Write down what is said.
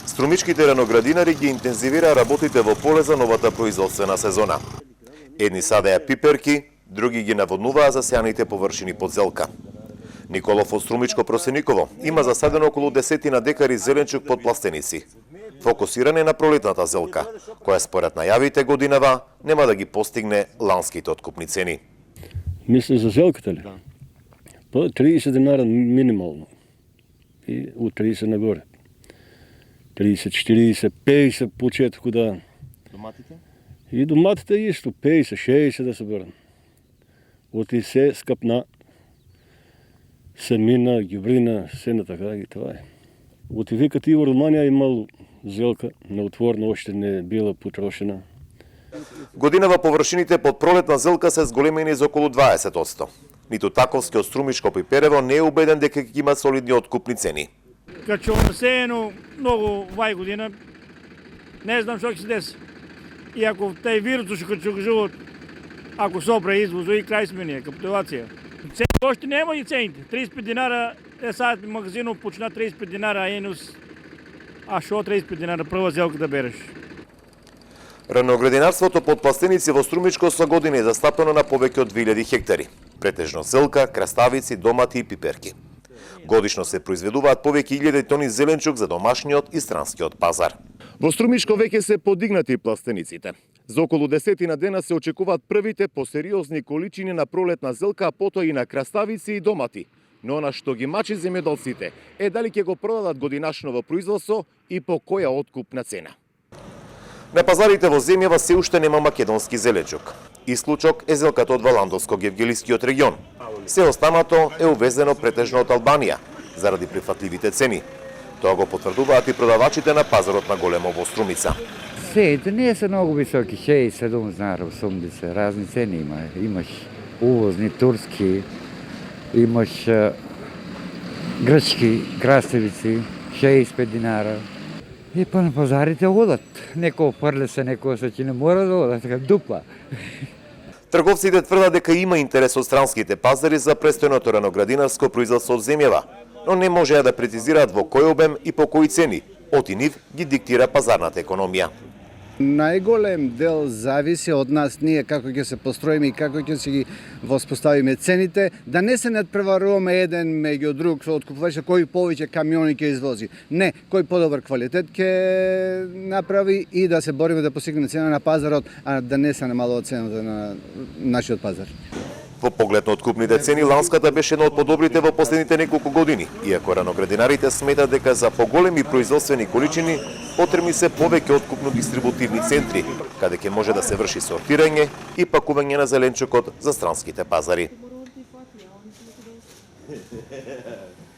Струмичките раноградинари ги интензивира работите во поле за новата производствена сезона. Едни садеа пиперки, други ги наводнуваа засеаните површини под зелка. Николов од Струмичко Просениково има засадено околу 10 декари зеленчук под пластеници. Фокусиране на пролетната зелка, која според најавите годинава нема да ги постигне ланските откупни цени. Мисли за зелката ли? Па 30 динара минимално. И от 30 нагоре. 30, 40, 50 почетку да. Доматите? И доматите исто, 50, 60 да се бърна. От и се скъпна. Семина, гибрина, се на така и това е. От и викат и в Румъния имал зелка, неотворна, още не била потрошена. Годинава површините под пролетна зелка се зголемени за околу 20%. Ниту Таковски од Струмичко Пиперево не е убеден дека ќе има солидни откупни цени. Качо насеяно много вај година, не знам што ќе се деси. И ако тај вирус што ќе кажуват, ако собра извозу и крај сме ние, капитулација. Цени още нема и цените. 35 динара е сад магазинов почна 35 динара енус. А шо 35 динара прва зелка да береш? Раноградинарството под пластеници во Струмичко со години е застапено на повеќе од 2000 хектари. Претежно зелка, краставици, домати и пиперки. Годишно се произведуваат повеќе 1000 тони зеленчук за домашниот и странскиот пазар. Во Струмичко веќе се подигнати пластениците. За околу 10 дена се очекуваат првите посериозни количини на пролетна зелка, а потоа и на краставици и домати. Но она што ги мачи земјоделците е дали ќе го продадат годинашно во производство и по која откупна цена. На пазарите во земјава се уште нема македонски зеленчук. Исклучок е зелката од Валандовско-Гевгелискиот регион. Се останато е увезено претежно од Албанија, заради прифатливите цени. Тоа го потврдуваат и продавачите на пазарот на Големо во Струмица. Цените не се много високи, 6-7 знара, 80, разни цени има. Имаш увозни, турски, имаш гръцки краставици, 65 динара. И па на пазарите одат. Некој фрля се, некој се че не мора да одат, така дупла. Трговците тврдат дека има интерес од странските пазари за престојното раноградинарско производство од земјава, но не можеа да прецизираат во кој обем и по кои цени. Од и нив ги диктира пазарната економија. Најголем дел зависи од нас, ние како ќе се построиме и како ќе си ги воспоставиме цените, да не се надпреваруваме еден меѓу друг со откупувача кој повеќе камиони ќе извози. Не, кој подобар квалитет ќе направи и да се бориме да постигнеме цена на пазарот, а да не се намалува цената на нашиот пазар. Во поглед на откупните цени, ланската беше една од подобрите во последните неколку години, иако раноградинарите сметат дека за поголеми производствени количини потребни се повеќе откупно-дистрибутивни центри, каде ќе може да се врши сортирање и пакување на зеленчукот за странските пазари.